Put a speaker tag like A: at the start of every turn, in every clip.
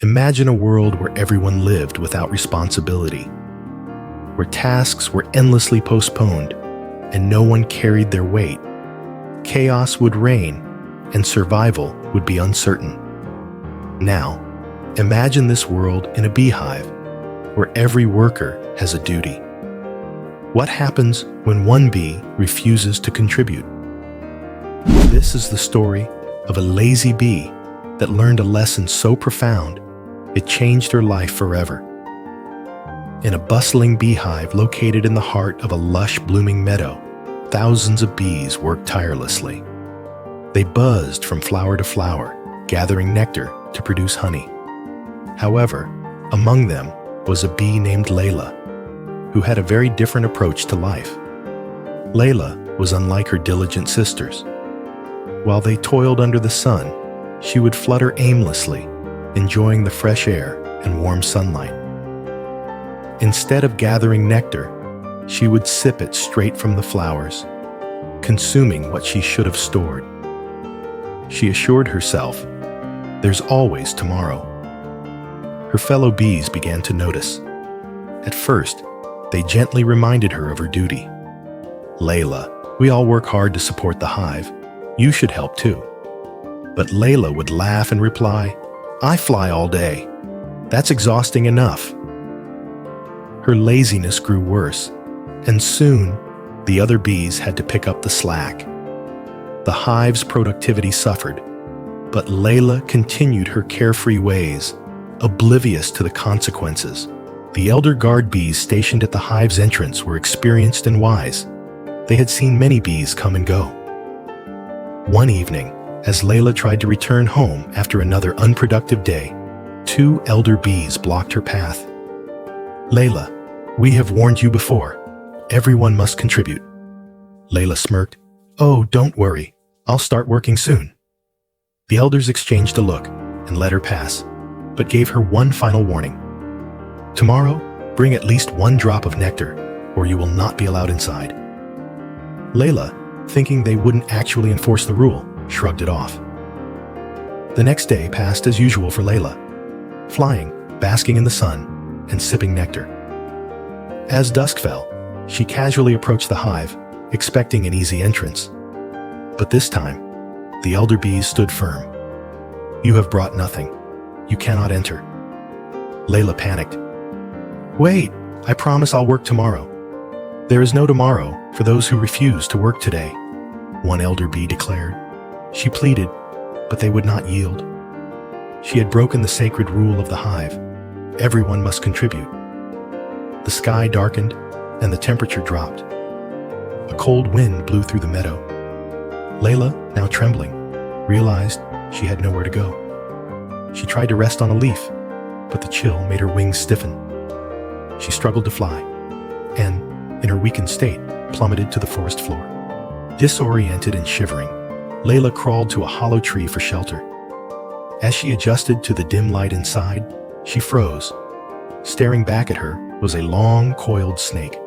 A: Imagine a world where everyone lived without responsibility, where tasks were endlessly postponed and no one carried their weight. Chaos would reign and survival would be uncertain. Now, imagine this world in a beehive where every worker has a duty. What happens when one bee refuses to contribute? This is the story of a lazy bee that learned a lesson so profound it changed her life forever. In a bustling beehive located in the heart of a lush blooming meadow, thousands of bees worked tirelessly. They buzzed from flower to flower, gathering nectar to produce honey. However, among them was a bee named Layla, who had a very different approach to life. Layla was unlike her diligent sisters. While they toiled under the sun, she would flutter aimlessly, enjoying the fresh air and warm sunlight. Instead of gathering nectar, she would sip it straight from the flowers, consuming what she should have stored. She assured herself, "There's always tomorrow." Her fellow bees began to notice. At first, they gently reminded her of her duty. "Layla, we all work hard to support the hive. You should help too." But Layla would laugh and reply, "I fly all day. That's exhausting enough." Her laziness grew worse, and soon the other bees had to pick up the slack. The hive's productivity suffered, but Layla continued her carefree ways, oblivious to the consequences. The elder guard bees stationed at the hive's entrance were experienced and wise. They had seen many bees come and go. One evening, as Layla tried to return home after another unproductive day, two elder bees blocked her path. "Layla, we have warned you before. Everyone must contribute." Layla smirked. "Oh, don't worry. I'll start working soon." The elders exchanged a look and let her pass, but gave her one final warning. "Tomorrow, bring at least one drop of nectar, or you will not be allowed inside." Layla, thinking they wouldn't actually enforce the rule, shrugged it off. The next day passed as usual for Layla, flying, basking in the sun, and sipping nectar. As dusk fell, she casually approached the hive, expecting an easy entrance. But this time, the elder bees stood firm. "You have brought nothing. You cannot enter." Layla panicked. "Wait, I promise I'll work tomorrow." "There is no tomorrow for those who refuse to work today," one elder bee declared. She pleaded, but they would not yield. She had broken the sacred rule of the hive. Everyone must contribute. The sky darkened and the temperature dropped. A cold wind blew through the meadow. Layla, now trembling, realized she had nowhere to go. She tried to rest on a leaf, but the chill made her wings stiffen. She struggled to fly, and, in her weakened state, plummeted to the forest floor. Disoriented and shivering, Layla crawled to a hollow tree for shelter. As she adjusted to the dim light inside, she froze. Staring back at her was a long, coiled snake.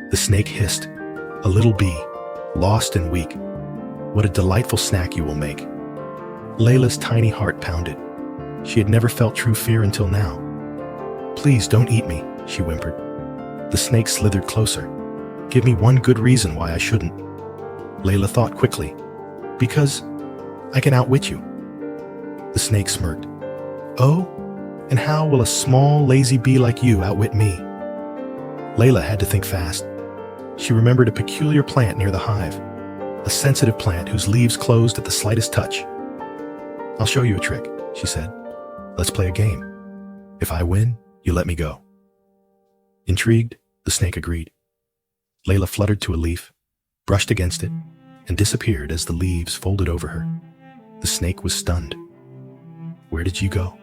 A: The snake hissed, "A little bee, lost and weak. What a delightful snack you will make." Layla's tiny heart pounded. She had never felt true fear until now. "Please don't eat me," she whimpered. The snake slithered closer. "Give me one good reason why I shouldn't." Layla thought quickly. "Because I can outwit you." The snake smirked. "Oh? And how will a small, lazy bee like you outwit me?" Layla had to think fast. She remembered a peculiar plant near the hive, a sensitive plant whose leaves closed at the slightest touch. "I'll show you a trick," she said. "Let's play a game. If I win, you let me go." Intrigued, the snake agreed. Layla fluttered to a leaf, brushed against it, and disappeared as the leaves folded over her. The snake was stunned. "Where did you go?"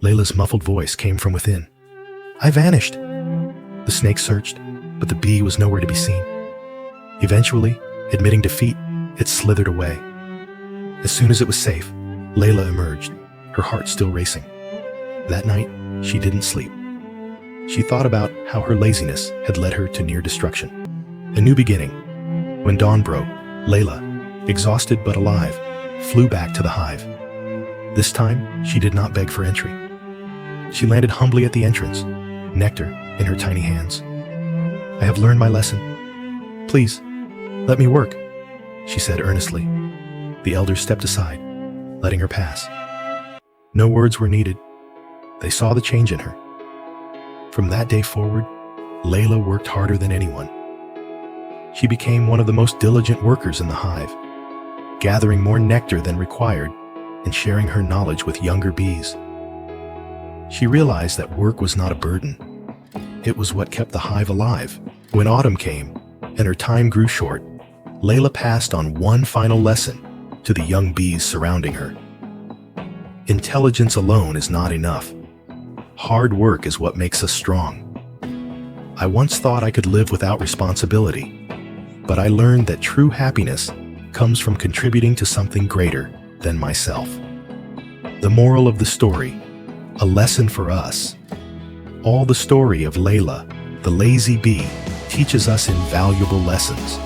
A: Layla's muffled voice came from within. "I vanished." The snake searched, but the bee was nowhere to be seen. Eventually, admitting defeat, it slithered away. As soon as it was safe, Layla emerged, her heart still racing. That night, she didn't sleep. She thought about how her laziness had led her to near destruction. A new beginning. When dawn broke, Layla, exhausted but alive, flew back to the hive. This time, she did not beg for entry. She landed humbly at the entrance, nectar in her tiny hands. "I have learned my lesson. Please, let me work," she said earnestly. The elders stepped aside, letting her pass. No words were needed. They saw the change in her. From that day forward, Layla worked harder than anyone. She became one of the most diligent workers in the hive, gathering more nectar than required and sharing her knowledge with younger bees. She realized that work was not a burden. It was what kept the hive alive. When autumn came and her time grew short, Layla passed on one final lesson to the young bees surrounding her. Intelligence alone is not enough. Hard work is what makes us strong. I once thought I could live without responsibility, but I learned that true happiness comes from contributing to something greater than myself. The moral of the story, a lesson for us. All the story of Layla, the lazy bee, teaches us invaluable lessons.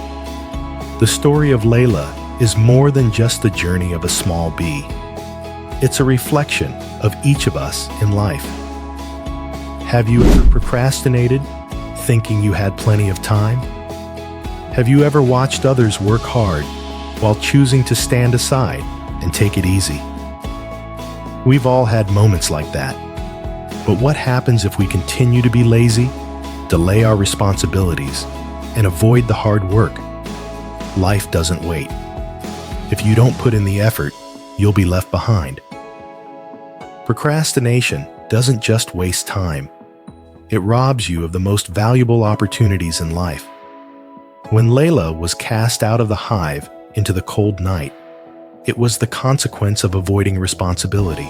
A: The story of Layla is more than just the journey of a small bee. It's a reflection of each of us in life. Have you ever procrastinated, thinking you had plenty of time? Have you ever watched others work hard while choosing to stand aside and take it easy? We've all had moments like that. But what happens if we continue to be lazy, delay our responsibilities, and avoid the hard work? Life doesn't wait. If you don't put in the effort, you'll be left behind. Procrastination doesn't just waste time. It robs you of the most valuable opportunities in life. When Layla was cast out of the hive into the cold night, it was the consequence of avoiding responsibility.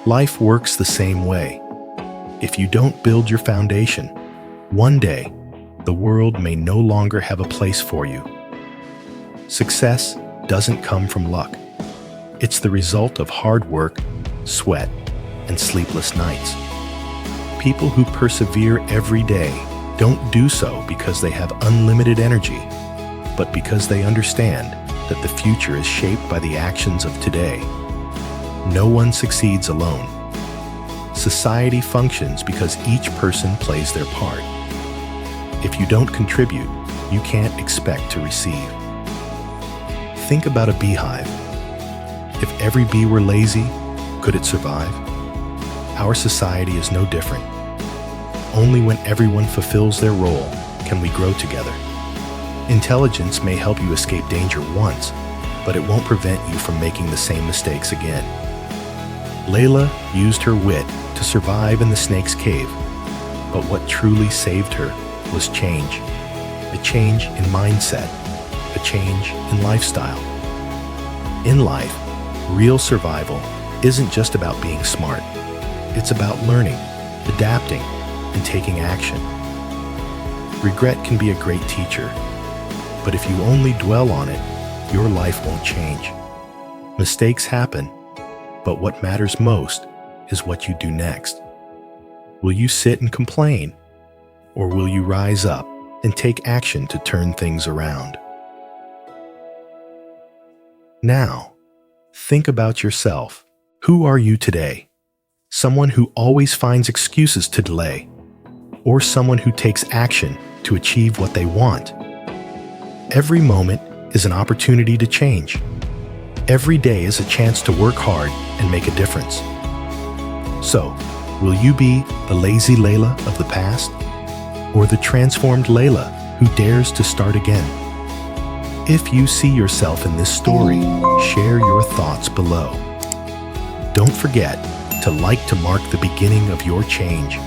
A: Life works the same way. If you don't build your foundation, one day, the world may no longer have a place for you. Success doesn't come from luck. It's the result of hard work, sweat, and sleepless nights. People who persevere every day don't do so because they have unlimited energy, but because they understand that the future is shaped by the actions of today. No one succeeds alone. Society functions because each person plays their part. If you don't contribute, you can't expect to receive. Think about a beehive. If every bee were lazy, could it survive? Our society is no different. Only when everyone fulfills their role can we grow together. Intelligence may help you escape danger once, but it won't prevent you from making the same mistakes again. Layla used her wit to survive in the snake's cave, but what truly saved her was change. A change in mindset, a change in lifestyle. In life, real survival isn't just about being smart. It's about learning, adapting, and taking action. Regret can be a great teacher, but if you only dwell on it, your life won't change. Mistakes happen, but what matters most is what you do next. Will you sit and complain, or will you rise up and take action to turn things around? Now, think about yourself. Who are you today? Someone who always finds excuses to delay, or someone who takes action to achieve what they want? Every moment is an opportunity to change. Every day is a chance to work hard and make a difference. So, will you be the lazy Layla of the past, or the transformed Layla who dares to start again? If you see yourself in this story, share your thoughts below. Don't forget to like to mark the beginning of your change.